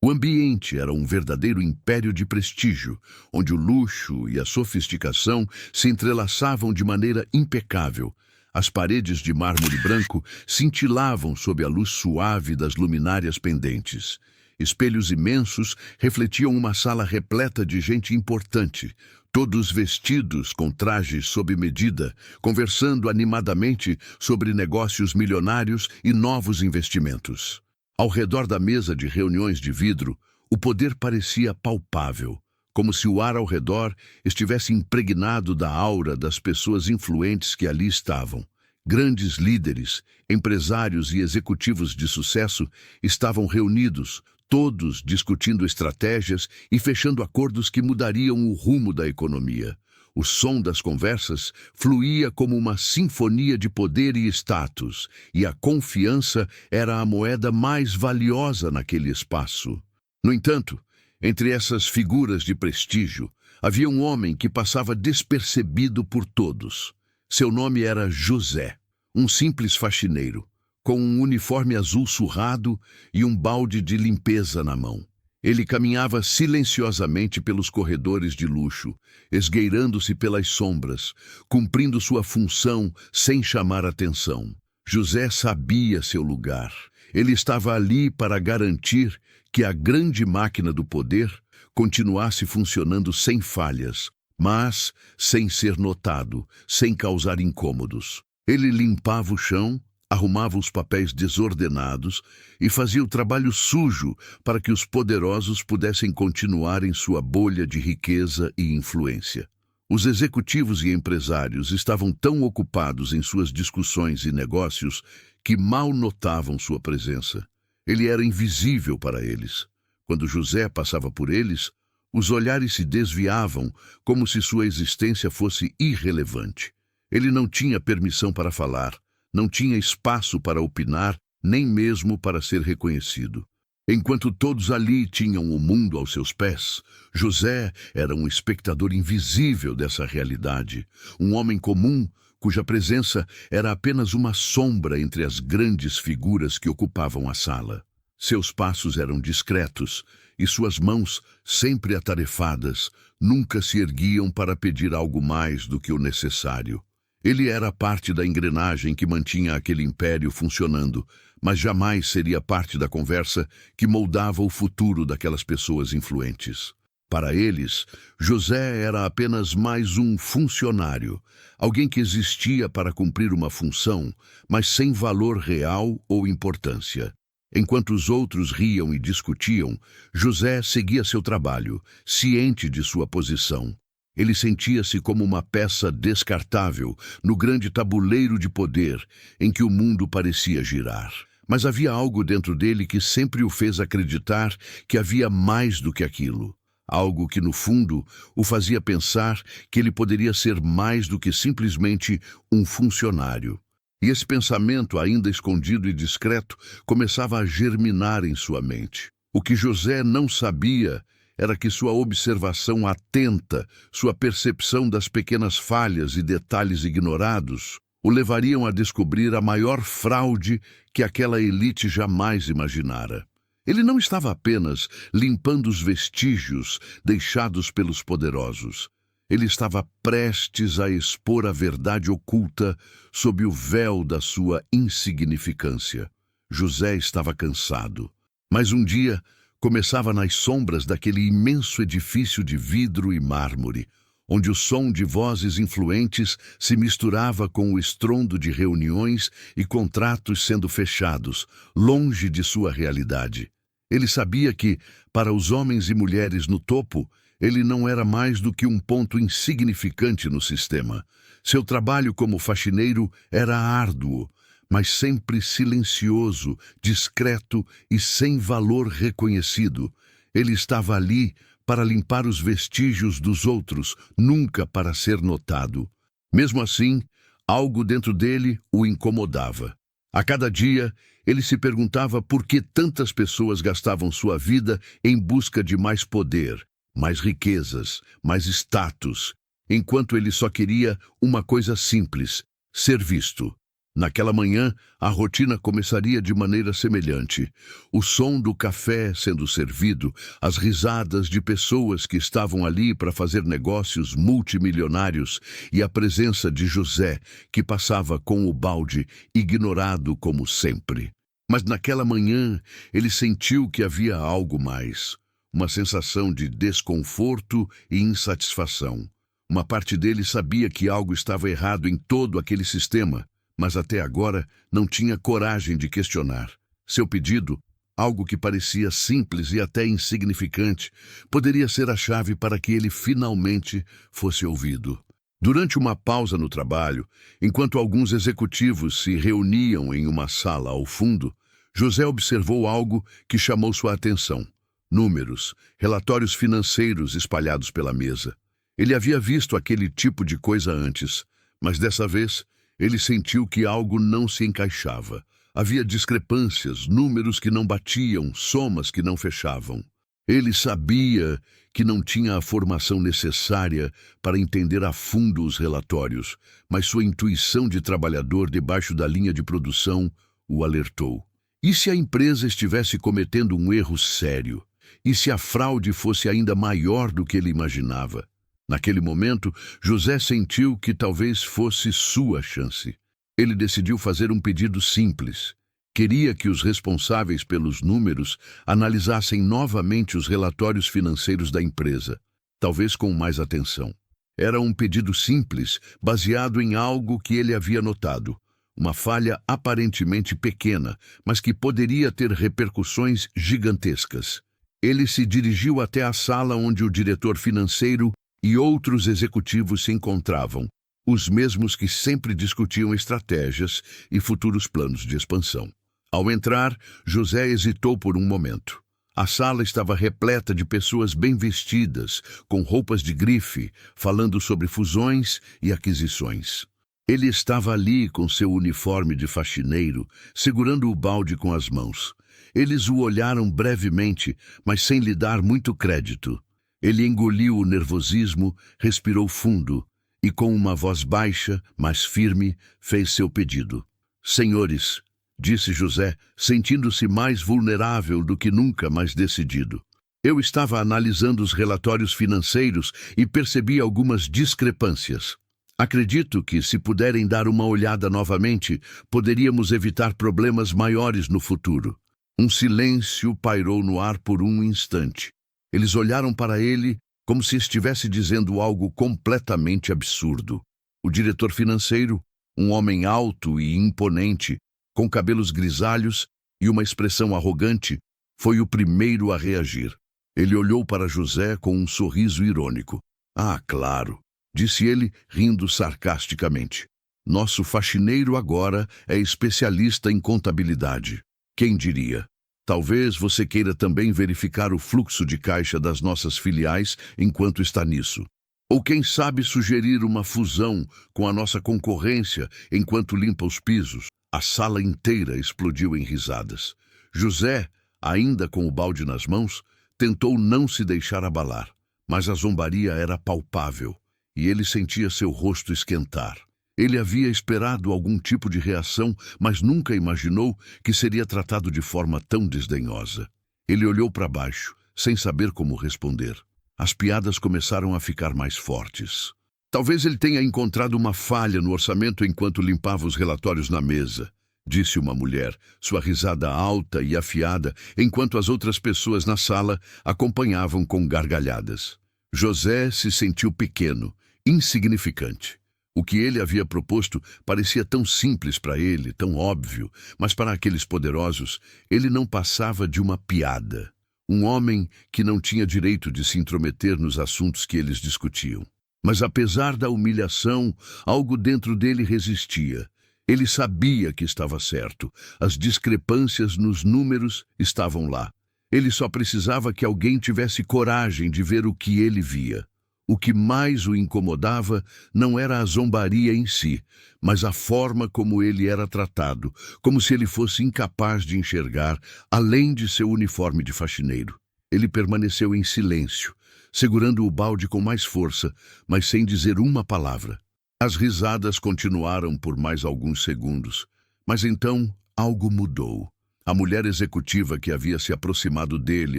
O ambiente era um verdadeiro império de prestígio, onde o luxo e a sofisticação se entrelaçavam de maneira impecável. As paredes de mármore branco cintilavam sob a luz suave das luminárias pendentes. Espelhos imensos refletiam uma sala repleta de gente importante, todos vestidos com trajes sob medida, conversando animadamente sobre negócios milionários e novos investimentos. Ao redor da mesa de reuniões de vidro, o poder parecia palpável, como se o ar ao redor estivesse impregnado da aura das pessoas influentes que ali estavam. Grandes líderes, empresários e executivos de sucesso estavam reunidos, todos discutindo estratégias e fechando acordos que mudariam o rumo da economia. O som das conversas fluía como uma sinfonia de poder e status, e a confiança era a moeda mais valiosa naquele espaço. No entanto, entre essas figuras de prestígio, havia um homem que passava despercebido por todos. Seu nome era José, um simples faxineiro, com um uniforme azul surrado e um balde de limpeza na mão. Ele caminhava silenciosamente pelos corredores de luxo, esgueirando-se pelas sombras, cumprindo sua função sem chamar atenção. José sabia seu lugar. Ele estava ali para garantir que a grande máquina do poder continuasse funcionando sem falhas, mas sem ser notado, sem causar incômodos. Ele limpava o chão, arrumava os papéis desordenados e fazia o trabalho sujo para que os poderosos pudessem continuar em sua bolha de riqueza e influência. Os executivos e empresários estavam tão ocupados em suas discussões e negócios que mal notavam sua presença. Ele era invisível para eles. Quando José passava por eles, os olhares se desviavam como se sua existência fosse irrelevante. Ele não tinha permissão para falar, não tinha espaço para opinar, nem mesmo para ser reconhecido. Enquanto todos ali tinham o mundo aos seus pés, José era um espectador invisível dessa realidade, um homem comum cuja presença era apenas uma sombra entre as grandes figuras que ocupavam a sala. Seus passos eram discretos e suas mãos, sempre atarefadas, nunca se erguiam para pedir algo mais do que o necessário. Ele era parte da engrenagem que mantinha aquele império funcionando, mas jamais seria parte da conversa que moldava o futuro daquelas pessoas influentes. Para eles, José era apenas mais um funcionário, alguém que existia para cumprir uma função, mas sem valor real ou importância. Enquanto os outros riam e discutiam, José seguia seu trabalho, ciente de sua posição. Ele sentia-se como uma peça descartável no grande tabuleiro de poder em que o mundo parecia girar. Mas havia algo dentro dele que sempre o fez acreditar que havia mais do que aquilo. Algo que, no fundo, o fazia pensar que ele poderia ser mais do que simplesmente um funcionário. E esse pensamento, ainda escondido e discreto, começava a germinar em sua mente. O que José não sabia era que sua observação atenta, sua percepção das pequenas falhas e detalhes ignorados, o levariam a descobrir a maior fraude que aquela elite jamais imaginara. Ele não estava apenas limpando os vestígios deixados pelos poderosos. Ele estava prestes a expor a verdade oculta sob o véu da sua insignificância. José estava cansado, mas um dia começava nas sombras daquele imenso edifício de vidro e mármore, onde o som de vozes influentes se misturava com o estrondo de reuniões e contratos sendo fechados, longe de sua realidade. Ele sabia que, para os homens e mulheres no topo, ele não era mais do que um ponto insignificante no sistema. Seu trabalho como faxineiro era árduo, mas sempre silencioso, discreto e sem valor reconhecido. Ele estava ali para limpar os vestígios dos outros, nunca para ser notado. Mesmo assim, algo dentro dele o incomodava. A cada dia, ele se perguntava por que tantas pessoas gastavam sua vida em busca de mais poder, mais riquezas, mais status, enquanto ele só queria uma coisa simples: ser visto. Naquela manhã, a rotina começaria de maneira semelhante. O som do café sendo servido, as risadas de pessoas que estavam ali para fazer negócios multimilionários e a presença de José, que passava com o balde, ignorado como sempre. Mas naquela manhã, ele sentiu que havia algo mais. Uma sensação de desconforto e insatisfação. Uma parte dele sabia que algo estava errado em todo aquele sistema, mas até agora não tinha coragem de questionar. Seu pedido, algo que parecia simples e até insignificante, poderia ser a chave para que ele finalmente fosse ouvido. Durante uma pausa no trabalho, enquanto alguns executivos se reuniam em uma sala ao fundo, José observou algo que chamou sua atenção. Números, relatórios financeiros espalhados pela mesa. Ele havia visto aquele tipo de coisa antes, mas dessa vez ele sentiu que algo não se encaixava. Havia discrepâncias, números que não batiam, somas que não fechavam. Ele sabia que não tinha a formação necessária para entender a fundo os relatórios, mas sua intuição de trabalhador debaixo da linha de produção o alertou. E se a empresa estivesse cometendo um erro sério? E se a fraude fosse ainda maior do que ele imaginava? Naquele momento, José sentiu que talvez fosse sua chance. Ele decidiu fazer um pedido simples. Queria que os responsáveis pelos números analisassem novamente os relatórios financeiros da empresa, talvez com mais atenção. Era um pedido simples, baseado em algo que ele havia notado. Uma falha aparentemente pequena, mas que poderia ter repercussões gigantescas. Ele se dirigiu até a sala onde o diretor financeiro e outros executivos se encontravam, os mesmos que sempre discutiam estratégias e futuros planos de expansão. Ao entrar, José hesitou por um momento. A sala estava repleta de pessoas bem vestidas, com roupas de grife, falando sobre fusões e aquisições. Ele estava ali com seu uniforme de faxineiro, segurando o balde com as mãos. Eles o olharam brevemente, mas sem lhe dar muito crédito. Ele engoliu o nervosismo, respirou fundo e, com uma voz baixa, mas firme, fez seu pedido. Senhores, disse José, sentindo-se mais vulnerável do que nunca, mais decidido. Eu estava analisando os relatórios financeiros e percebi algumas discrepâncias. Acredito que, se puderem dar uma olhada novamente, poderíamos evitar problemas maiores no futuro. Um silêncio pairou no ar por um instante. Eles olharam para ele como se estivesse dizendo algo completamente absurdo. O diretor financeiro, um homem alto e imponente, com cabelos grisalhos e uma expressão arrogante, foi o primeiro a reagir. Ele olhou para José com um sorriso irônico. Ah, claro, disse ele, rindo sarcasticamente. Nosso faxineiro agora é especialista em contabilidade. Quem diria? Talvez você queira também verificar o fluxo de caixa das nossas filiais enquanto está nisso. Ou quem sabe sugerir uma fusão com a nossa concorrência enquanto limpa os pisos. A sala inteira explodiu em risadas. José, ainda com o balde nas mãos, tentou não se deixar abalar, mas a zombaria era palpável e ele sentia seu rosto esquentar. Ele havia esperado algum tipo de reação, mas nunca imaginou que seria tratado de forma tão desdenhosa. Ele olhou para baixo, sem saber como responder. As piadas começaram a ficar mais fortes. Talvez ele tenha encontrado uma falha no orçamento enquanto limpava os relatórios na mesa, disse uma mulher, sua risada alta e afiada, enquanto as outras pessoas na sala acompanhavam com gargalhadas. José se sentiu pequeno, insignificante. O que ele havia proposto parecia tão simples para ele, tão óbvio, mas para aqueles poderosos, ele não passava de uma piada. Um homem que não tinha direito de se intrometer nos assuntos que eles discutiam. Mas apesar da humilhação, algo dentro dele resistia. Ele sabia que estava certo. As discrepâncias nos números estavam lá. Ele só precisava que alguém tivesse coragem de ver o que ele via. O que mais o incomodava não era a zombaria em si, mas a forma como ele era tratado, como se ele fosse incapaz de enxergar, além de seu uniforme de faxineiro. Ele permaneceu em silêncio, segurando o balde com mais força, mas sem dizer uma palavra. As risadas continuaram por mais alguns segundos, mas então algo mudou. A mulher executiva que havia se aproximado dele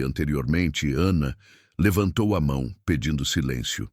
anteriormente, Ana, levantou a mão, pedindo silêncio.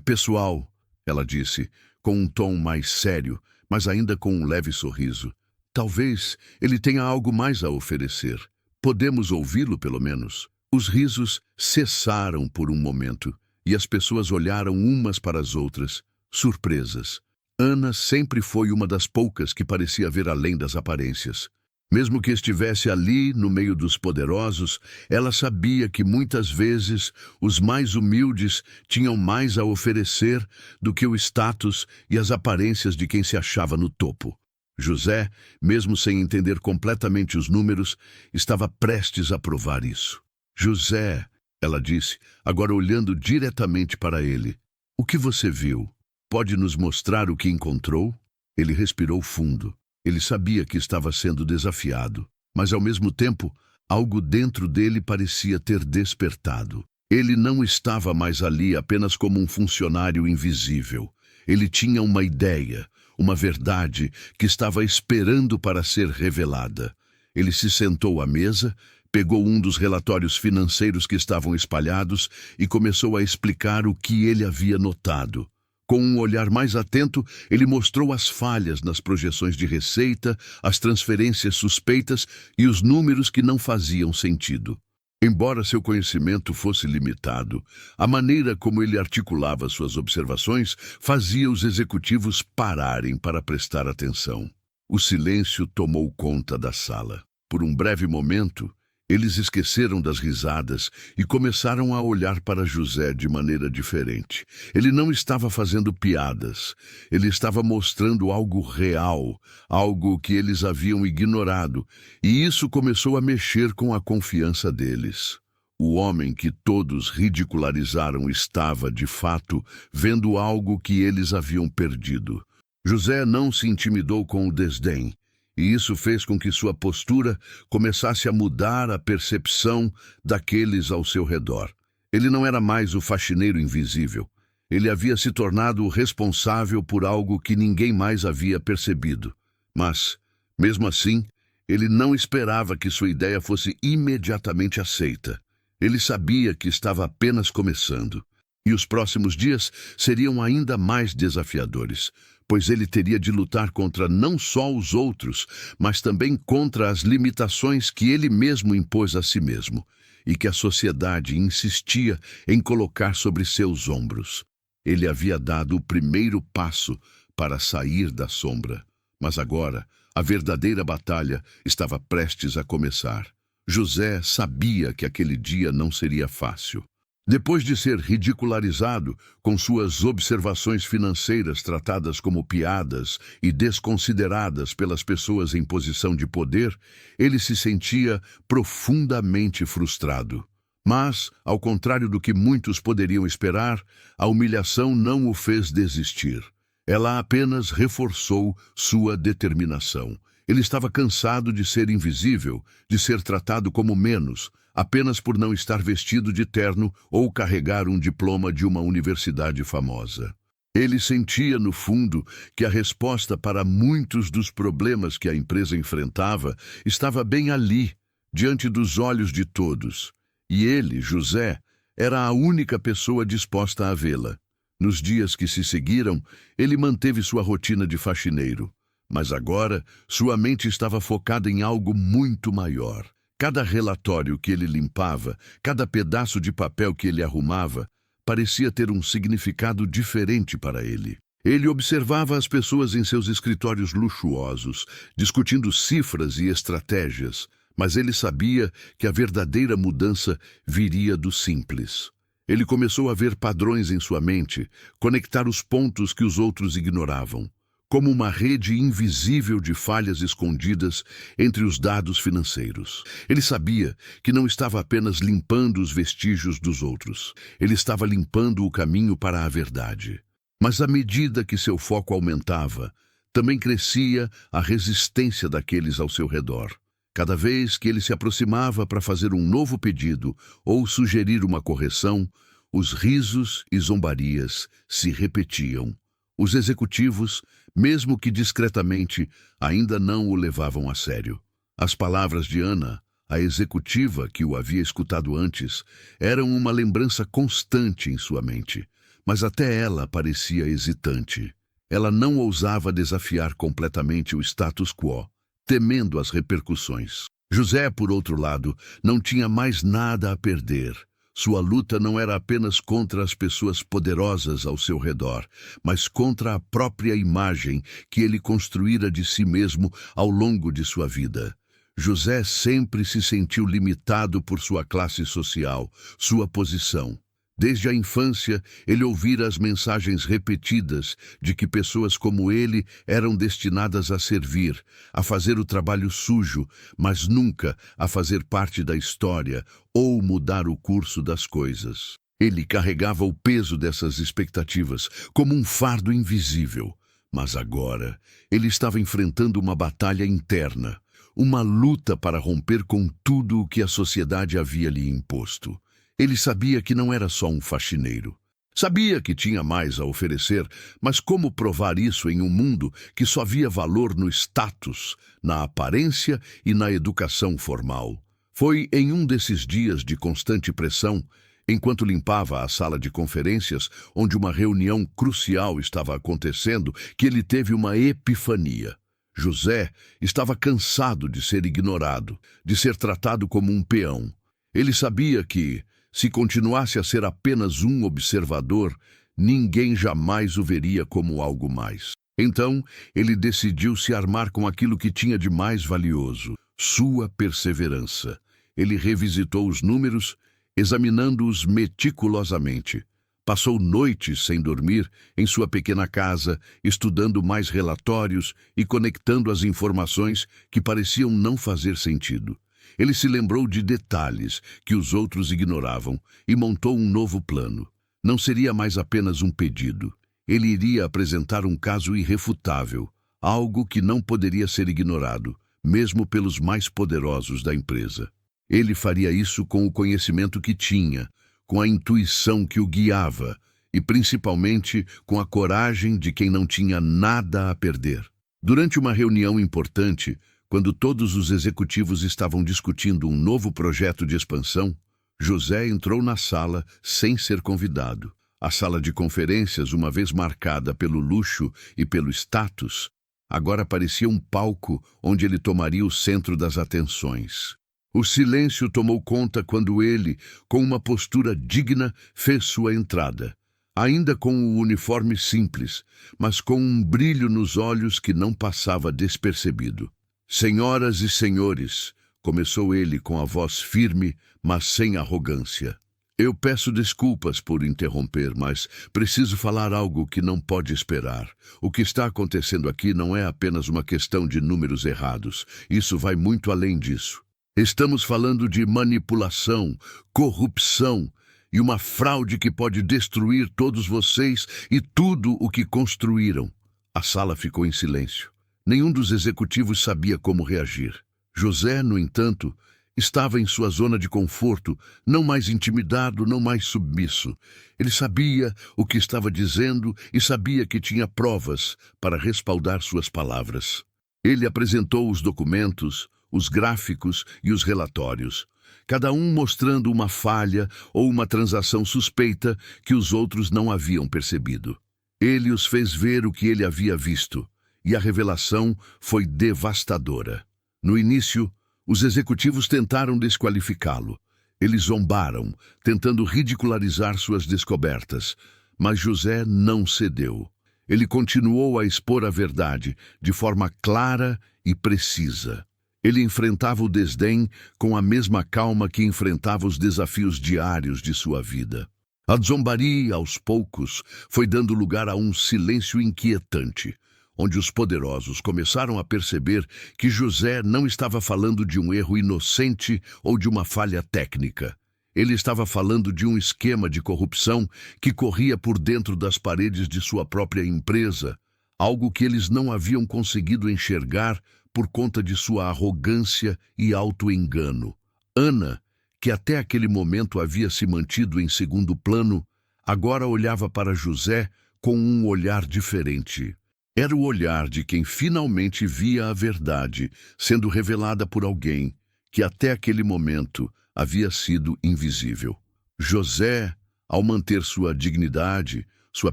Pessoal, ela disse, com um tom mais sério, mas ainda com um leve sorriso. Talvez ele tenha algo mais a oferecer. Podemos ouvi-lo, pelo menos. Os risos cessaram por um momento, e as pessoas olharam umas para as outras, surpresas. Ana sempre foi uma das poucas que parecia ver além das aparências. Mesmo que estivesse ali, no meio dos poderosos, ela sabia que muitas vezes os mais humildes tinham mais a oferecer do que o status e as aparências de quem se achava no topo. José, mesmo sem entender completamente os números, estava prestes a provar isso. José, ela disse, agora olhando diretamente para ele, o que você viu? Pode nos mostrar o que encontrou? Ele respirou fundo. Ele sabia que estava sendo desafiado, mas ao mesmo tempo, algo dentro dele parecia ter despertado. Ele não estava mais ali apenas como um funcionário invisível. Ele tinha uma ideia, uma verdade que estava esperando para ser revelada. Ele se sentou à mesa, pegou um dos relatórios financeiros que estavam espalhados e começou a explicar o que ele havia notado. Com um olhar mais atento, ele mostrou as falhas nas projeções de receita, as transferências suspeitas e os números que não faziam sentido. Embora seu conhecimento fosse limitado, a maneira como ele articulava suas observações fazia os executivos pararem para prestar atenção. O silêncio tomou conta da sala. Por um breve momento, eles esqueceram das risadas e começaram a olhar para José de maneira diferente. Ele não estava fazendo piadas. Ele estava mostrando algo real, algo que eles haviam ignorado, e isso começou a mexer com a confiança deles. O homem que todos ridicularizaram estava, de fato, vendo algo que eles haviam perdido. José não se intimidou com o desdém. E isso fez com que sua postura começasse a mudar a percepção daqueles ao seu redor. Ele não era mais o faxineiro invisível. Ele havia se tornado o responsável por algo que ninguém mais havia percebido. Mas, mesmo assim, ele não esperava que sua ideia fosse imediatamente aceita. Ele sabia que estava apenas começando. E os próximos dias seriam ainda mais desafiadores, pois ele teria de lutar contra não só os outros, mas também contra as limitações que ele mesmo impôs a si mesmo, e que a sociedade insistia em colocar sobre seus ombros. Ele havia dado o primeiro passo para sair da sombra, mas agora a verdadeira batalha estava prestes a começar. José sabia que aquele dia não seria fácil. Depois de ser ridicularizado com suas observações financeiras tratadas como piadas e desconsideradas pelas pessoas em posição de poder, ele se sentia profundamente frustrado. Mas, ao contrário do que muitos poderiam esperar, a humilhação não o fez desistir. Ela apenas reforçou sua determinação. Ele estava cansado de ser invisível, de ser tratado como menos, apenas por não estar vestido de terno ou carregar um diploma de uma universidade famosa. Ele sentia, no fundo, que a resposta para muitos dos problemas que a empresa enfrentava estava bem ali, diante dos olhos de todos. E ele, José, era a única pessoa disposta a vê-la. Nos dias que se seguiram, ele manteve sua rotina de faxineiro. Mas agora, sua mente estava focada em algo muito maior. Cada relatório que ele limpava, cada pedaço de papel que ele arrumava, parecia ter um significado diferente para ele. Ele observava as pessoas em seus escritórios luxuosos, discutindo cifras e estratégias, mas ele sabia que a verdadeira mudança viria do simples. Ele começou a ver padrões em sua mente, conectar os pontos que os outros ignoravam, como uma rede invisível de falhas escondidas entre os dados financeiros. Ele sabia que não estava apenas limpando os vestígios dos outros, ele estava limpando o caminho para a verdade. Mas à medida que seu foco aumentava, também crescia a resistência daqueles ao seu redor. Cada vez que ele se aproximava para fazer um novo pedido ou sugerir uma correção, os risos e zombarias se repetiam, Os executivos, mesmo que discretamente, ainda não o levavam a sério. As palavras de Ana, a executiva que o havia escutado antes, eram uma lembrança constante em sua mente, mas até ela parecia hesitante. Ela não ousava desafiar completamente o status quo, temendo as repercussões. José, por outro lado, não tinha mais nada a perder. Sua luta não era apenas contra as pessoas poderosas ao seu redor, mas contra a própria imagem que ele construíra de si mesmo ao longo de sua vida. José sempre se sentiu limitado por sua classe social, sua posição. Desde a infância, ele ouvira as mensagens repetidas de que pessoas como ele eram destinadas a servir, a fazer o trabalho sujo, mas nunca a fazer parte da história ou mudar o curso das coisas. Ele carregava o peso dessas expectativas como um fardo invisível, mas agora ele estava enfrentando uma batalha interna, uma luta para romper com tudo o que a sociedade havia lhe imposto. Ele sabia que não era só um faxineiro. Sabia que tinha mais a oferecer, mas como provar isso em um mundo que só via valor no status, na aparência e na educação formal? Foi em um desses dias de constante pressão, enquanto limpava a sala de conferências, onde uma reunião crucial estava acontecendo, que ele teve uma epifania. José estava cansado de ser ignorado, de ser tratado como um peão. Ele sabia que, se continuasse a ser apenas um observador, ninguém jamais o veria como algo mais. Então, ele decidiu se armar com aquilo que tinha de mais valioso, sua perseverança. Ele revisitou os números, examinando-os meticulosamente. Passou noites sem dormir em sua pequena casa, estudando mais relatórios e conectando as informações que pareciam não fazer sentido. Ele se lembrou de detalhes que os outros ignoravam e montou um novo plano. Não seria mais apenas um pedido. Ele iria apresentar um caso irrefutável, algo que não poderia ser ignorado, mesmo pelos mais poderosos da empresa. Ele faria isso com o conhecimento que tinha, com a intuição que o guiava e, principalmente, com a coragem de quem não tinha nada a perder. Durante uma reunião importante, quando todos os executivos estavam discutindo um novo projeto de expansão, José entrou na sala sem ser convidado. A sala de conferências, uma vez marcada pelo luxo e pelo status, agora parecia um palco onde ele tomaria o centro das atenções. O silêncio tomou conta quando ele, com uma postura digna, fez sua entrada. Ainda com o uniforme simples, mas com um brilho nos olhos que não passava despercebido. Senhoras e senhores, começou ele com a voz firme, mas sem arrogância. Eu peço desculpas por interromper, mas preciso falar algo que não pode esperar. O que está acontecendo aqui não é apenas uma questão de números errados. Isso vai muito além disso. Estamos falando de manipulação, corrupção e uma fraude que pode destruir todos vocês e tudo o que construíram. A sala ficou em silêncio. Nenhum dos executivos sabia como reagir. José, no entanto, estava em sua zona de conforto, não mais intimidado, não mais submisso. Ele sabia o que estava dizendo e sabia que tinha provas para respaldar suas palavras. Ele apresentou os documentos, os gráficos e os relatórios, cada um mostrando uma falha ou uma transação suspeita que os outros não haviam percebido. Ele os fez ver o que ele havia visto. E a revelação foi devastadora. No início, os executivos tentaram desqualificá-lo. Eles zombaram, tentando ridicularizar suas descobertas. Mas José não cedeu. Ele continuou a expor a verdade de forma clara e precisa. Ele enfrentava o desdém com a mesma calma que enfrentava os desafios diários de sua vida. A zombaria, aos poucos, foi dando lugar a um silêncio inquietante, onde os poderosos começaram a perceber que José não estava falando de um erro inocente ou de uma falha técnica. Ele estava falando de um esquema de corrupção que corria por dentro das paredes de sua própria empresa, algo que eles não haviam conseguido enxergar por conta de sua arrogância e auto-engano. Ana, que até aquele momento havia se mantido em segundo plano, agora olhava para José com um olhar diferente. Era o olhar de quem finalmente via a verdade sendo revelada por alguém que até aquele momento havia sido invisível. José, ao manter sua dignidade, sua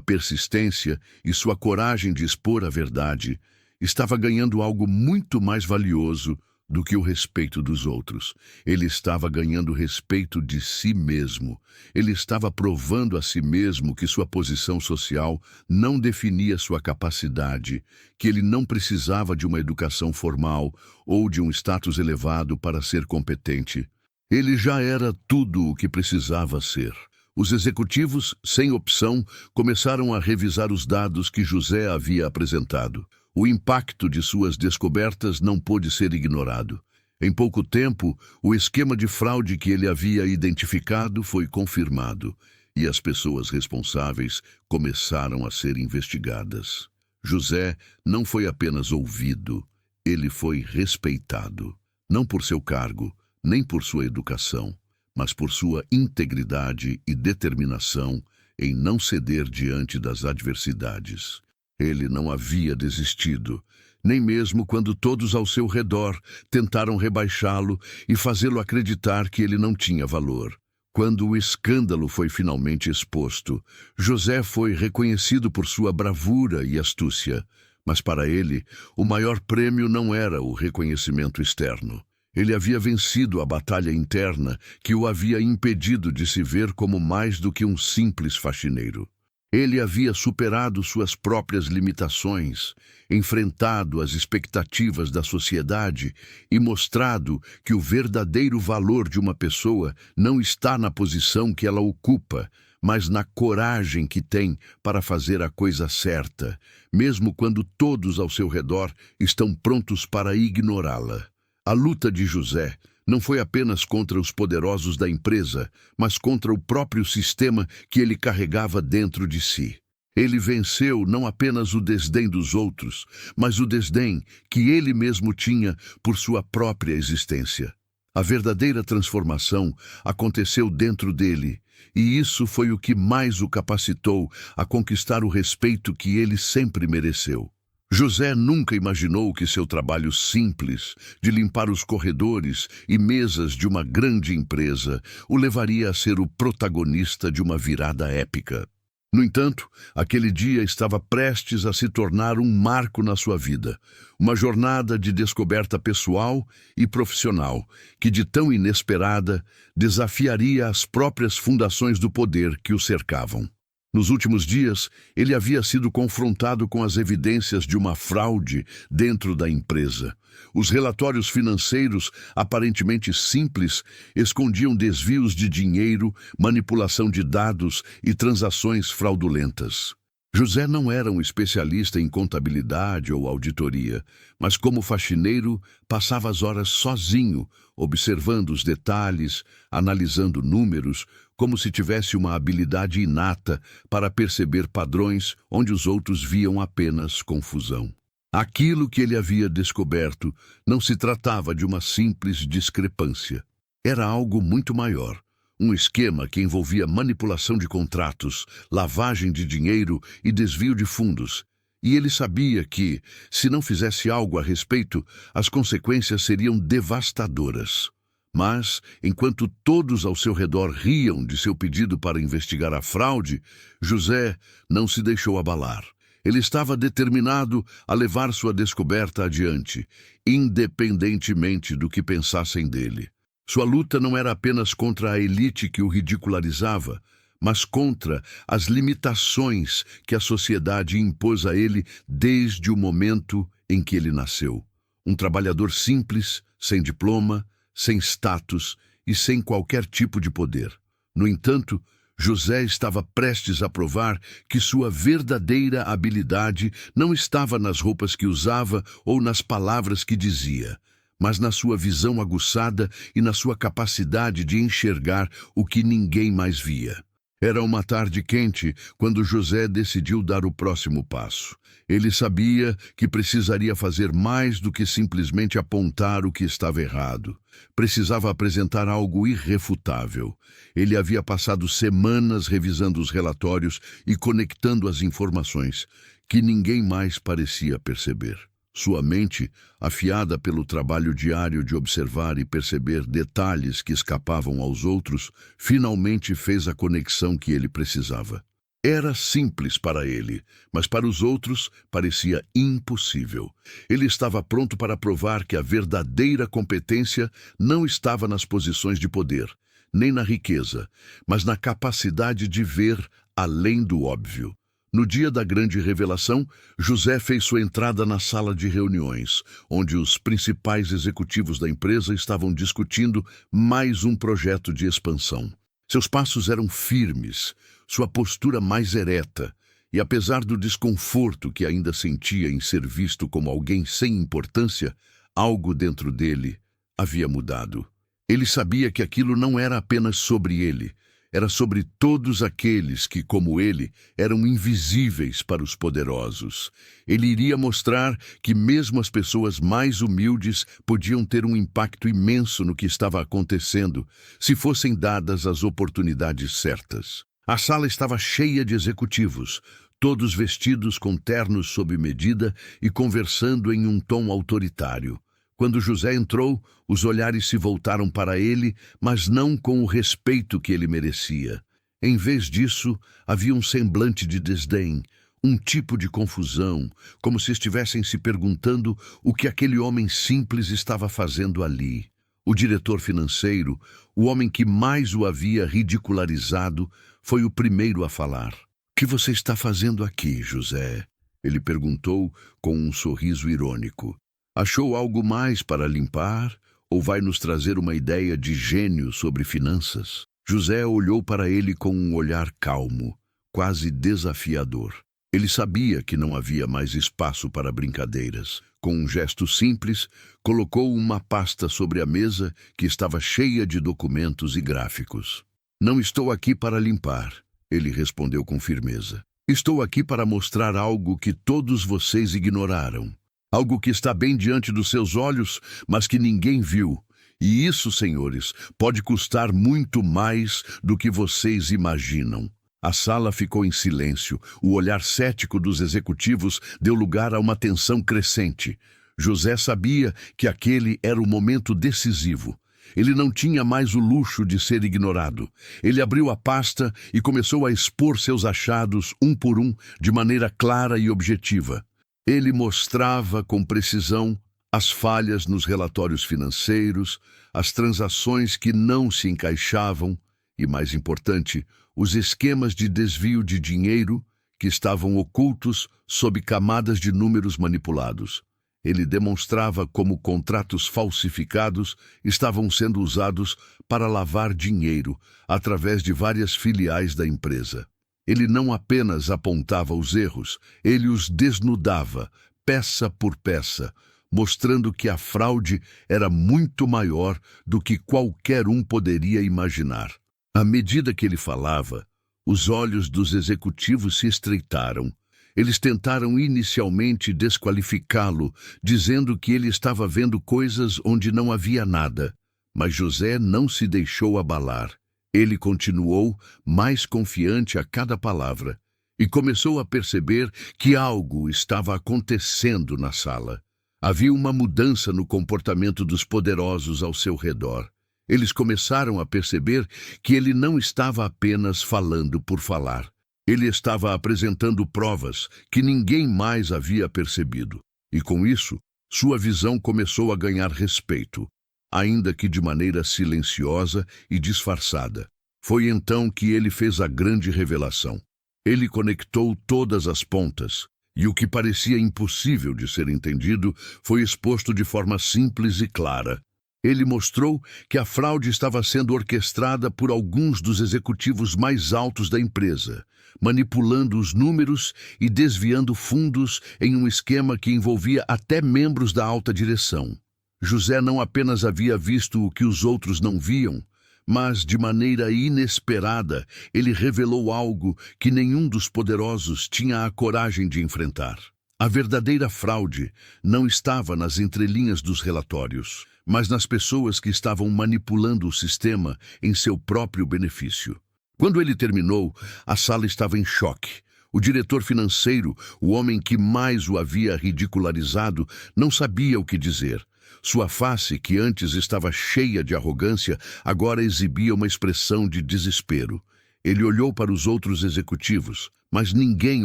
persistência e sua coragem de expor a verdade, estava ganhando algo muito mais valioso do que o respeito dos outros. Ele estava ganhando o respeito de si mesmo. Ele estava provando a si mesmo que sua posição social não definia sua capacidade, que ele não precisava de uma educação formal ou de um status elevado para ser competente. Ele já era tudo o que precisava ser. Os executivos, sem opção, começaram a revisar os dados que José havia apresentado. O impacto de suas descobertas não pôde ser ignorado. Em pouco tempo, o esquema de fraude que ele havia identificado foi confirmado, e as pessoas responsáveis começaram a ser investigadas. José não foi apenas ouvido, ele foi respeitado, não por seu cargo, nem por sua educação, mas por sua integridade e determinação em não ceder diante das adversidades. Ele não havia desistido, nem mesmo quando todos ao seu redor tentaram rebaixá-lo e fazê-lo acreditar que ele não tinha valor. Quando o escândalo foi finalmente exposto, José foi reconhecido por sua bravura e astúcia, mas para ele, o maior prêmio não era o reconhecimento externo. Ele havia vencido a batalha interna que o havia impedido de se ver como mais do que um simples faxineiro. Ele havia superado suas próprias limitações, enfrentado as expectativas da sociedade e mostrado que o verdadeiro valor de uma pessoa não está na posição que ela ocupa, mas na coragem que tem para fazer a coisa certa, mesmo quando todos ao seu redor estão prontos para ignorá-la. A luta de José não foi apenas contra os poderosos da empresa, mas contra o próprio sistema que ele carregava dentro de si. Ele venceu não apenas o desdém dos outros, mas o desdém que ele mesmo tinha por sua própria existência. A verdadeira transformação aconteceu dentro dele, e isso foi o que mais o capacitou a conquistar o respeito que ele sempre mereceu. José nunca imaginou que seu trabalho simples, de limpar os corredores e mesas de uma grande empresa, o levaria a ser o protagonista de uma virada épica. No entanto, aquele dia estava prestes a se tornar um marco na sua vida, uma jornada de descoberta pessoal e profissional, que de tão inesperada desafiaria as próprias fundações do poder que o cercavam. Nos últimos dias, ele havia sido confrontado com as evidências de uma fraude dentro da empresa. Os relatórios financeiros, aparentemente simples, escondiam desvios de dinheiro, manipulação de dados e transações fraudulentas. José não era um especialista em contabilidade ou auditoria, mas como faxineiro, passava as horas sozinho, observando os detalhes, analisando números, como se tivesse uma habilidade inata para perceber padrões onde os outros viam apenas confusão. Aquilo que ele havia descoberto não se tratava de uma simples discrepância. Era algo muito maior. Um esquema que envolvia manipulação de contratos, lavagem de dinheiro e desvio de fundos. E ele sabia que, se não fizesse algo a respeito, as consequências seriam devastadoras. Mas, enquanto todos ao seu redor riam de seu pedido para investigar a fraude, José não se deixou abalar. Ele estava determinado a levar sua descoberta adiante, independentemente do que pensassem dele. Sua luta não era apenas contra a elite que o ridicularizava, mas contra as limitações que a sociedade impôs a ele desde o momento em que ele nasceu. Um trabalhador simples, sem diploma, sem status e sem qualquer tipo de poder. No entanto, José estava prestes a provar que sua verdadeira habilidade não estava nas roupas que usava ou nas palavras que dizia, mas na sua visão aguçada e na sua capacidade de enxergar o que ninguém mais via. Era uma tarde quente quando José decidiu dar o próximo passo. Ele sabia que precisaria fazer mais do que simplesmente apontar o que estava errado. Precisava apresentar algo irrefutável. Ele havia passado semanas revisando os relatórios e conectando as informações, que ninguém mais parecia perceber. Sua mente, afiada pelo trabalho diário de observar e perceber detalhes que escapavam aos outros, finalmente fez a conexão que ele precisava. Era simples para ele, mas para os outros parecia impossível. Ele estava pronto para provar que a verdadeira competência não estava nas posições de poder, nem na riqueza, mas na capacidade de ver além do óbvio. No dia da grande revelação, José fez sua entrada na sala de reuniões, onde os principais executivos da empresa estavam discutindo mais um projeto de expansão. Seus passos eram firmes, sua postura mais ereta, e apesar do desconforto que ainda sentia em ser visto como alguém sem importância, algo dentro dele havia mudado. Ele sabia que aquilo não era apenas sobre ele, era sobre todos aqueles que, como ele, eram invisíveis para os poderosos. Ele iria mostrar que mesmo as pessoas mais humildes podiam ter um impacto imenso no que estava acontecendo, se fossem dadas as oportunidades certas. A sala estava cheia de executivos, todos vestidos com ternos sob medida e conversando em um tom autoritário. Quando José entrou, os olhares se voltaram para ele, mas não com o respeito que ele merecia. Em vez disso, havia um semblante de desdém, um tipo de confusão, como se estivessem se perguntando o que aquele homem simples estava fazendo ali. O diretor financeiro, o homem que mais o havia ridicularizado, foi o primeiro a falar. "O que você está fazendo aqui, José?" Ele perguntou com um sorriso irônico. "Achou algo mais para limpar ou vai nos trazer uma ideia de gênio sobre finanças?" José olhou para ele com um olhar calmo, quase desafiador. Ele sabia que não havia mais espaço para brincadeiras. Com um gesto simples, colocou uma pasta sobre a mesa que estava cheia de documentos e gráficos. "Não estou aqui para limpar", ele respondeu com firmeza. "Estou aqui para mostrar algo que todos vocês ignoraram. Algo que está bem diante dos seus olhos, mas que ninguém viu. E isso, senhores, pode custar muito mais do que vocês imaginam." A sala ficou em silêncio. O olhar cético dos executivos deu lugar a uma tensão crescente. José sabia que aquele era o momento decisivo. Ele não tinha mais o luxo de ser ignorado. Ele abriu a pasta e começou a expor seus achados, um por um, de maneira clara e objetiva. Ele mostrava com precisão as falhas nos relatórios financeiros, as transações que não se encaixavam e, mais importante, os esquemas de desvio de dinheiro que estavam ocultos sob camadas de números manipulados. Ele demonstrava como contratos falsificados estavam sendo usados para lavar dinheiro através de várias filiais da empresa. Ele não apenas apontava os erros, ele os desnudava, peça por peça, mostrando que a fraude era muito maior do que qualquer um poderia imaginar. À medida que ele falava, os olhos dos executivos se estreitaram. Eles tentaram inicialmente desqualificá-lo, dizendo que ele estava vendo coisas onde não havia nada. Mas José não se deixou abalar. Ele continuou, mais confiante a cada palavra, e começou a perceber que algo estava acontecendo na sala. Havia uma mudança no comportamento dos poderosos ao seu redor. Eles começaram a perceber que ele não estava apenas falando por falar. Ele estava apresentando provas que ninguém mais havia percebido. E com isso, sua visão começou a ganhar respeito, ainda que de maneira silenciosa e disfarçada. Foi então que ele fez a grande revelação. Ele conectou todas as pontas, e o que parecia impossível de ser entendido foi exposto de forma simples e clara. Ele mostrou que a fraude estava sendo orquestrada por alguns dos executivos mais altos da empresa, manipulando os números e desviando fundos em um esquema que envolvia até membros da alta direção. José não apenas havia visto o que os outros não viam, Mas, de maneira inesperada, ele revelou algo que nenhum dos poderosos tinha a coragem de enfrentar. A verdadeira fraude não estava nas entrelinhas dos relatórios, mas nas pessoas que estavam manipulando o sistema em seu próprio benefício. Quando ele terminou, a sala estava em choque. O diretor financeiro, o homem que mais o havia ridicularizado, não sabia o que dizer. Sua face, que antes estava cheia de arrogância, agora exibia uma expressão de desespero. Ele olhou para os outros executivos, mas ninguém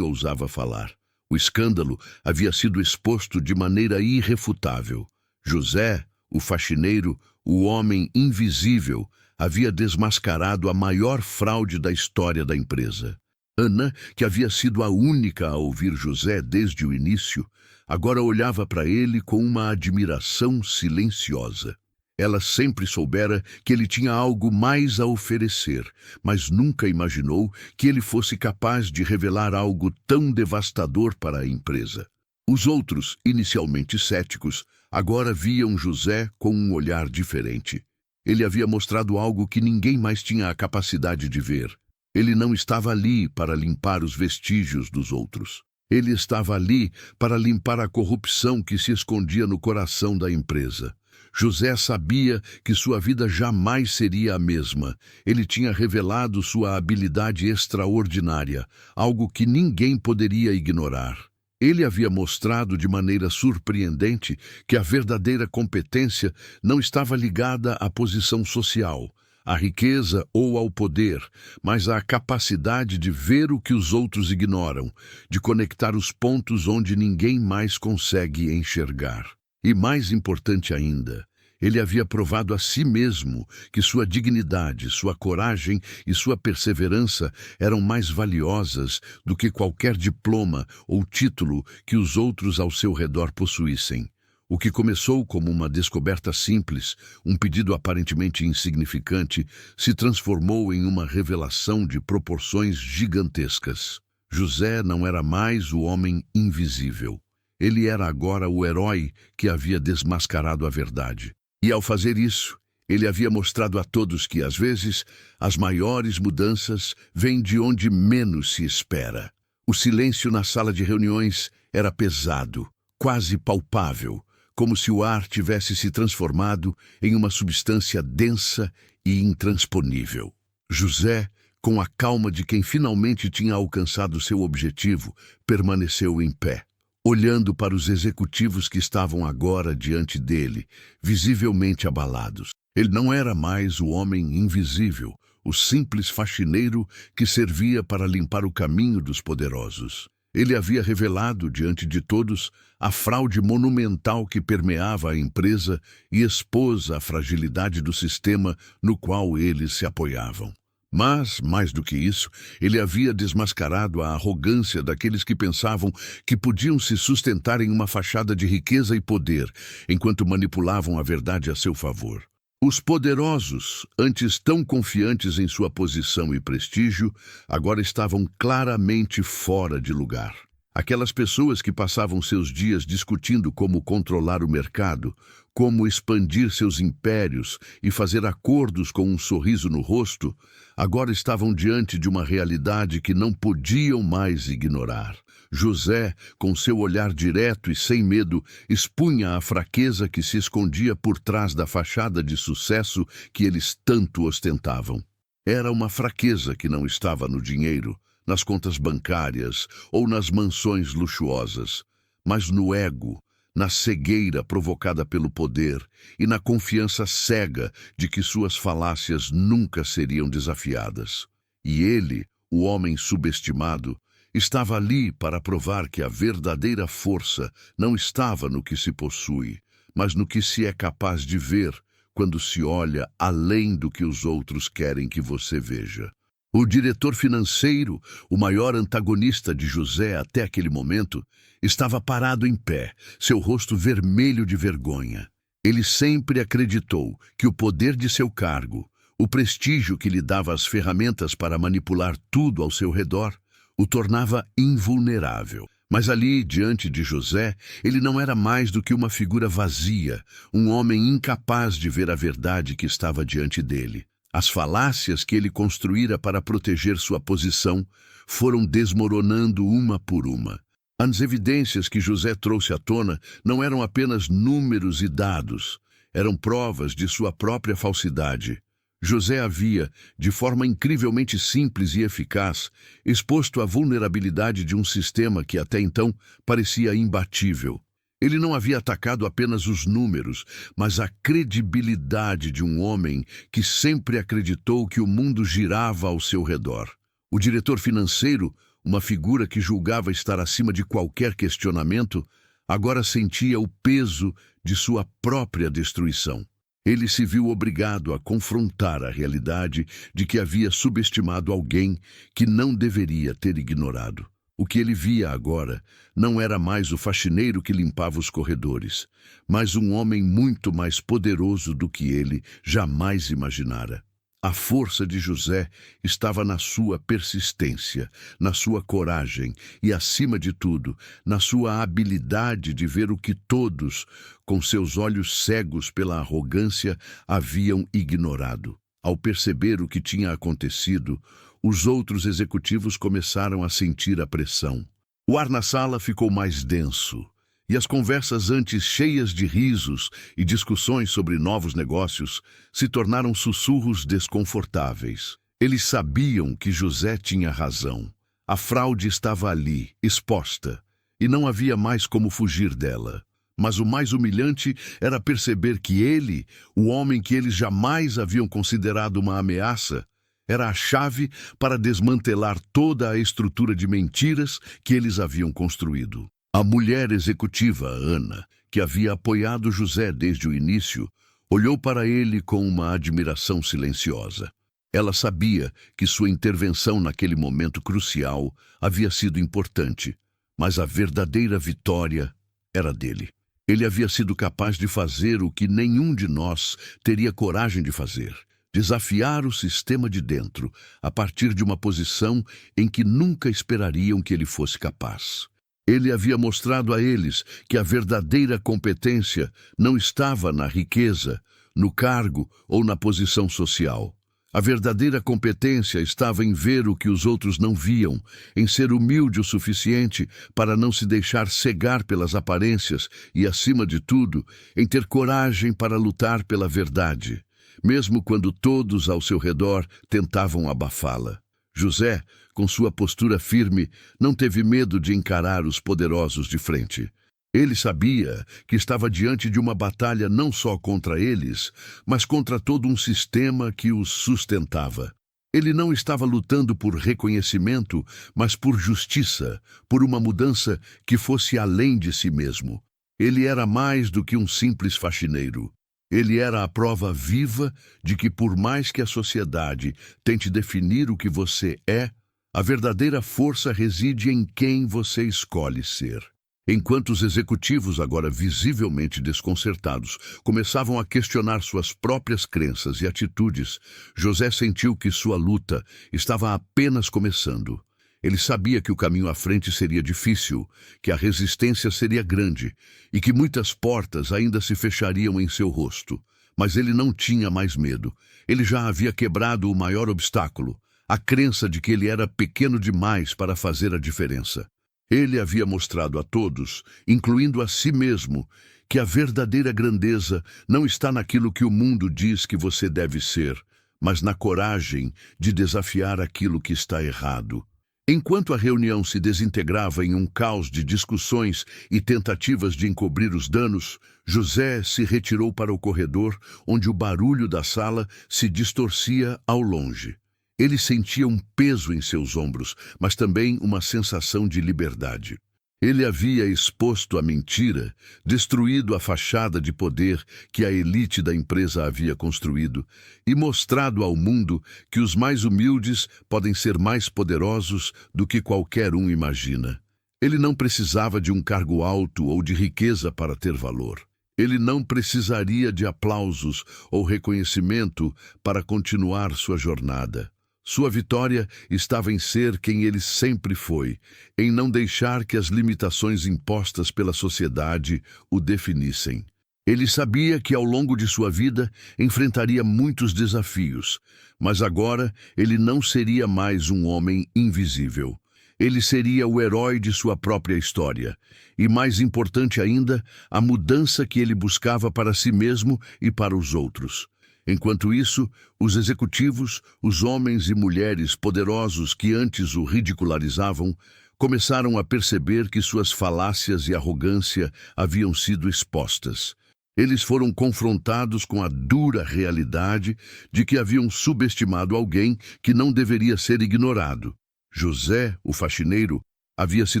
ousava falar. O escândalo havia sido exposto de maneira irrefutável. José, o faxineiro, o homem invisível, havia desmascarado a maior fraude da história da empresa. Ana, que havia sido a única a ouvir José desde o início, agora olhava para ele com uma admiração silenciosa. Ela sempre soubera que ele tinha algo mais a oferecer, mas nunca imaginou que ele fosse capaz de revelar algo tão devastador para a empresa. Os outros, inicialmente céticos, agora viam José com um olhar diferente. Ele havia mostrado algo que ninguém mais tinha a capacidade de ver. Ele não estava ali para limpar os vestígios dos outros. Ele estava ali para limpar a corrupção que se escondia no coração da empresa. José sabia que sua vida jamais seria a mesma. Ele tinha revelado sua habilidade extraordinária, algo que ninguém poderia ignorar. Ele havia mostrado de maneira surpreendente que a verdadeira competência não estava ligada à posição social, à riqueza ou ao poder, mas à capacidade de ver o que os outros ignoram, de conectar os pontos onde ninguém mais consegue enxergar. E mais importante ainda, ele havia provado a si mesmo que sua dignidade, sua coragem e sua perseverança eram mais valiosas do que qualquer diploma ou título que os outros ao seu redor possuíssem. O que começou como uma descoberta simples, um pedido aparentemente insignificante, se transformou em uma revelação de proporções gigantescas. José não era mais o homem invisível. Ele era agora o herói que havia desmascarado a verdade. E ao fazer isso, ele havia mostrado a todos que, às vezes, as maiores mudanças vêm de onde menos se espera. O silêncio na sala de reuniões era pesado, quase palpável, como se o ar tivesse se transformado em uma substância densa e intransponível. José, com a calma de quem finalmente tinha alcançado seu objetivo, permaneceu em pé, olhando para os executivos que estavam agora diante dele, visivelmente abalados. Ele não era mais o homem invisível, o simples faxineiro que servia para limpar o caminho dos poderosos. Ele havia revelado diante de todos a fraude monumental que permeava a empresa e expôs a fragilidade do sistema no qual eles se apoiavam. Mas, mais do que isso, ele havia desmascarado a arrogância daqueles que pensavam que podiam se sustentar em uma fachada de riqueza e poder, enquanto manipulavam a verdade a seu favor. Os poderosos, antes tão confiantes em sua posição e prestígio, agora estavam claramente fora de lugar. Aquelas pessoas que passavam seus dias discutindo como controlar o mercado, como expandir seus impérios e fazer acordos com um sorriso no rosto, agora estavam diante de uma realidade que não podiam mais ignorar. José, com seu olhar direto e sem medo, expunha a fraqueza que se escondia por trás da fachada de sucesso que eles tanto ostentavam. Era uma fraqueza que não estava no dinheiro, nas contas bancárias ou nas mansões luxuosas, mas no ego, na cegueira provocada pelo poder e na confiança cega de que suas falácias nunca seriam desafiadas. E ele, o homem subestimado, estava ali para provar que a verdadeira força não estava no que se possui, mas no que se é capaz de ver quando se olha além do que os outros querem que você veja. O diretor financeiro, o maior antagonista de José até aquele momento, estava parado em pé, seu rosto vermelho de vergonha. Ele sempre acreditou que o poder de seu cargo, o prestígio que lhe dava as ferramentas para manipular tudo ao seu redor, o tornava invulnerável. Mas ali, diante de José, ele não era mais do que uma figura vazia, um homem incapaz de ver a verdade que estava diante dele. As falácias que ele construíra para proteger sua posição foram desmoronando uma por uma. As evidências que José trouxe à tona não eram apenas números e dados, eram provas de sua própria falsidade. José havia, de forma incrivelmente simples e eficaz, exposto a vulnerabilidade de um sistema que até então parecia imbatível. Ele não havia atacado apenas os números, mas a credibilidade de um homem que sempre acreditou que o mundo girava ao seu redor. O diretor financeiro, uma figura que julgava estar acima de qualquer questionamento, agora sentia o peso de sua própria destruição. Ele se viu obrigado a confrontar a realidade de que havia subestimado alguém que não deveria ter ignorado. O que ele via agora não era mais o faxineiro que limpava os corredores, mas um homem muito mais poderoso do que ele jamais imaginara. A força de José estava na sua persistência, na sua coragem e, acima de tudo, na sua habilidade de ver o que todos, com seus olhos cegos pela arrogância, haviam ignorado. Ao perceber o que tinha acontecido, os outros executivos começaram a sentir a pressão. O ar na sala ficou mais denso, e as conversas antes cheias de risos e discussões sobre novos negócios se tornaram sussurros desconfortáveis. Eles sabiam que José tinha razão. A fraude estava ali, exposta, e não havia mais como fugir dela. Mas o mais humilhante era perceber que ele, o homem que eles jamais haviam considerado uma ameaça, era a chave para desmantelar toda a estrutura de mentiras que eles haviam construído. A mulher executiva, Ana, que havia apoiado José desde o início, olhou para ele com uma admiração silenciosa. Ela sabia que sua intervenção naquele momento crucial havia sido importante, mas a verdadeira vitória era dele. Ele havia sido capaz de fazer o que nenhum de nós teria coragem de fazer: desafiar o sistema de dentro, a partir de uma posição em que nunca esperariam que ele fosse capaz. Ele havia mostrado a eles que a verdadeira competência não estava na riqueza, no cargo ou na posição social. A verdadeira competência estava em ver o que os outros não viam, em ser humilde o suficiente para não se deixar cegar pelas aparências e, acima de tudo, em ter coragem para lutar pela verdade, mesmo quando todos ao seu redor tentavam abafá-la. José, com sua postura firme, não teve medo de encarar os poderosos de frente. Ele sabia que estava diante de uma batalha não só contra eles, mas contra todo um sistema que os sustentava. Ele não estava lutando por reconhecimento, mas por justiça, por uma mudança que fosse além de si mesmo. Ele era mais do que um simples faxineiro. Ele era a prova viva de que, por mais que a sociedade tente definir o que você é, a verdadeira força reside em quem você escolhe ser. Enquanto os executivos, agora visivelmente desconcertados, começavam a questionar suas próprias crenças e atitudes, José sentiu que sua luta estava apenas começando. Ele sabia que o caminho à frente seria difícil, que a resistência seria grande e que muitas portas ainda se fechariam em seu rosto. Mas ele não tinha mais medo. Ele já havia quebrado o maior obstáculo, a crença de que ele era pequeno demais para fazer a diferença. Ele havia mostrado a todos, incluindo a si mesmo, que a verdadeira grandeza não está naquilo que o mundo diz que você deve ser, mas na coragem de desafiar aquilo que está errado. Enquanto a reunião se desintegrava em um caos de discussões e tentativas de encobrir os danos, José se retirou para o corredor, onde o barulho da sala se distorcia ao longe. Ele sentia um peso em seus ombros, mas também uma sensação de liberdade. Ele havia exposto a mentira, destruído a fachada de poder que a elite da empresa havia construído e mostrado ao mundo que os mais humildes podem ser mais poderosos do que qualquer um imagina. Ele não precisava de um cargo alto ou de riqueza para ter valor. Ele não precisaria de aplausos ou reconhecimento para continuar sua jornada. Sua vitória estava em ser quem ele sempre foi, em não deixar que as limitações impostas pela sociedade o definissem. Ele sabia que ao longo de sua vida enfrentaria muitos desafios, mas agora ele não seria mais um homem invisível. Ele seria o herói de sua própria história. E mais importante ainda, a mudança que ele buscava para si mesmo e para os outros. Enquanto isso, os executivos, os homens e mulheres poderosos que antes o ridicularizavam, começaram a perceber que suas falácias e arrogância haviam sido expostas. Eles foram confrontados com a dura realidade de que haviam subestimado alguém que não deveria ser ignorado. José, o faxineiro, havia se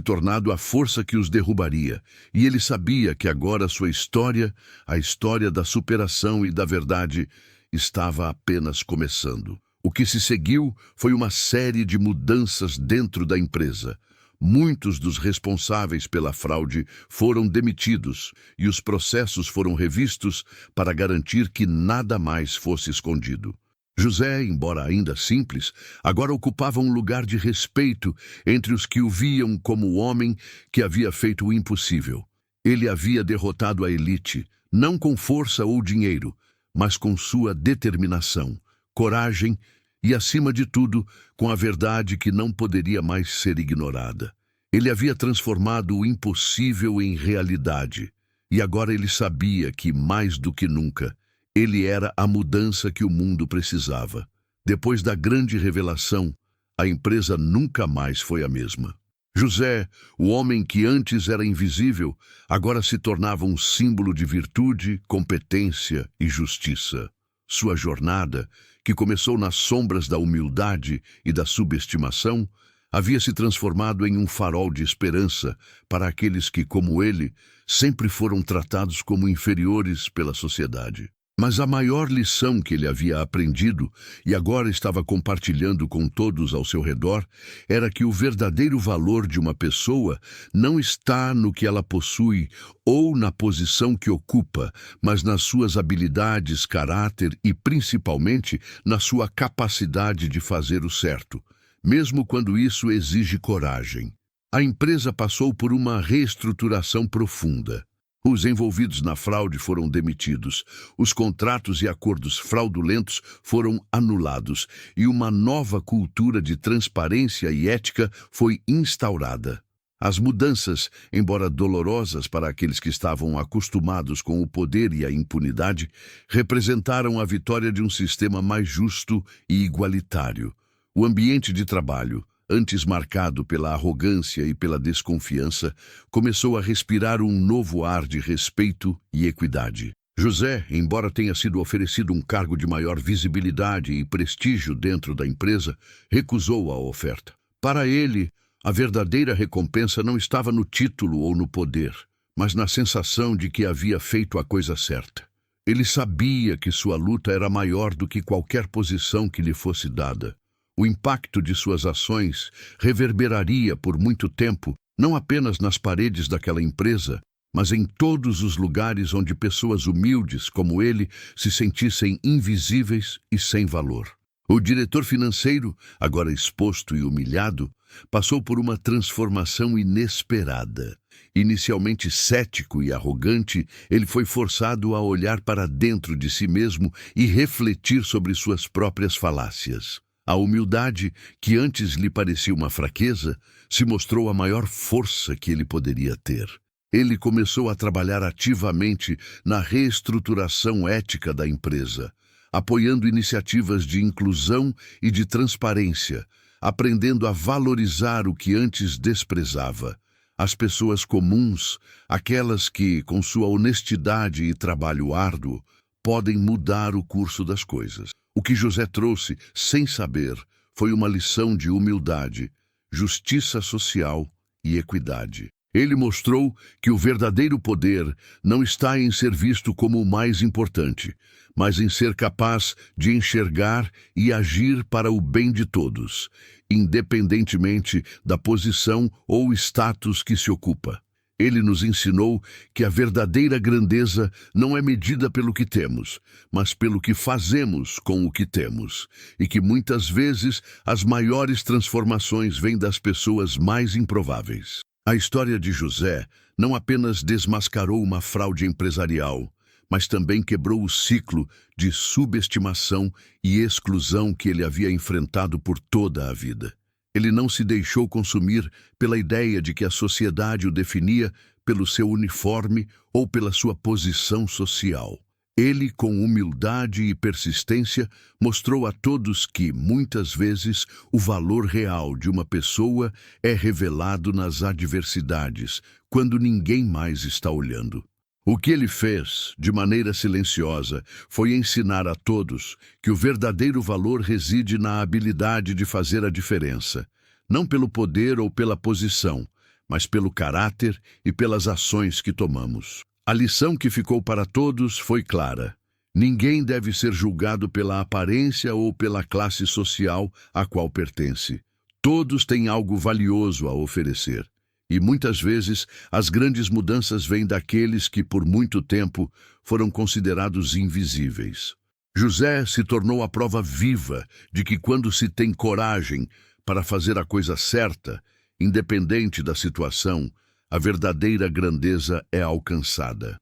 tornado a força que os derrubaria, e ele sabia que agora sua história, a história da superação e da verdade, estava apenas começando. O que se seguiu foi uma série de mudanças dentro da empresa. Muitos dos responsáveis pela fraude foram demitidos e os processos foram revistos para garantir que nada mais fosse escondido. José, embora ainda simples, agora ocupava um lugar de respeito entre os que o viam como o homem que havia feito o impossível. Ele havia derrotado a elite, não com força ou dinheiro, mas com sua determinação, coragem e, acima de tudo, com a verdade que não poderia mais ser ignorada. Ele havia transformado o impossível em realidade, e agora ele sabia que, mais do que nunca, ele era a mudança que o mundo precisava. Depois da grande revelação, a empresa nunca mais foi a mesma. José, o homem que antes era invisível, agora se tornava um símbolo de virtude, competência e justiça. Sua jornada, que começou nas sombras da humildade e da subestimação, havia se transformado em um farol de esperança para aqueles que, como ele, sempre foram tratados como inferiores pela sociedade. Mas a maior lição que ele havia aprendido e agora estava compartilhando com todos ao seu redor era que o verdadeiro valor de uma pessoa não está no que ela possui ou na posição que ocupa, mas nas suas habilidades, caráter e, principalmente, na sua capacidade de fazer o certo, mesmo quando isso exige coragem. A empresa passou por uma reestruturação profunda. Os envolvidos na fraude foram demitidos, os contratos e acordos fraudulentos foram anulados e uma nova cultura de transparência e ética foi instaurada. As mudanças, embora dolorosas para aqueles que estavam acostumados com o poder e a impunidade, representaram a vitória de um sistema mais justo e igualitário. O ambiente de trabalho, antes marcado pela arrogância e pela desconfiança, começou a respirar um novo ar de respeito e equidade. José, embora tenha sido oferecido um cargo de maior visibilidade e prestígio dentro da empresa, recusou a oferta. Para ele, a verdadeira recompensa não estava no título ou no poder, mas na sensação de que havia feito a coisa certa. Ele sabia que sua luta era maior do que qualquer posição que lhe fosse dada. O impacto de suas ações reverberaria por muito tempo, não apenas nas paredes daquela empresa, mas em todos os lugares onde pessoas humildes como ele se sentissem invisíveis e sem valor. O diretor financeiro, agora exposto e humilhado, passou por uma transformação inesperada. Inicialmente cético e arrogante, ele foi forçado a olhar para dentro de si mesmo e refletir sobre suas próprias falácias. A humildade, que antes lhe parecia uma fraqueza, se mostrou a maior força que ele poderia ter. Ele começou a trabalhar ativamente na reestruturação ética da empresa, apoiando iniciativas de inclusão e de transparência, aprendendo a valorizar o que antes desprezava. As pessoas comuns, aquelas que, com sua honestidade e trabalho árduo, podem mudar o curso das coisas. O que José trouxe, sem saber, foi uma lição de humildade, justiça social e equidade. Ele mostrou que o verdadeiro poder não está em ser visto como o mais importante, mas em ser capaz de enxergar e agir para o bem de todos, independentemente da posição ou status que se ocupa. Ele nos ensinou que a verdadeira grandeza não é medida pelo que temos, mas pelo que fazemos com o que temos, e que muitas vezes as maiores transformações vêm das pessoas mais improváveis. A história de José não apenas desmascarou uma fraude empresarial, mas também quebrou o ciclo de subestimação e exclusão que ele havia enfrentado por toda a vida. Ele não se deixou consumir pela ideia de que a sociedade o definia pelo seu uniforme ou pela sua posição social. Ele, com humildade e persistência, mostrou a todos que, muitas vezes, o valor real de uma pessoa é revelado nas adversidades, quando ninguém mais está olhando. O que ele fez, de maneira silenciosa, foi ensinar a todos que o verdadeiro valor reside na habilidade de fazer a diferença, não pelo poder ou pela posição, mas pelo caráter e pelas ações que tomamos. A lição que ficou para todos foi clara. Ninguém deve ser julgado pela aparência ou pela classe social a qual pertence. Todos têm algo valioso a oferecer. E muitas vezes as grandes mudanças vêm daqueles que por muito tempo foram considerados invisíveis. José se tornou a prova viva de que quando se tem coragem para fazer a coisa certa, independente da situação, a verdadeira grandeza é alcançada.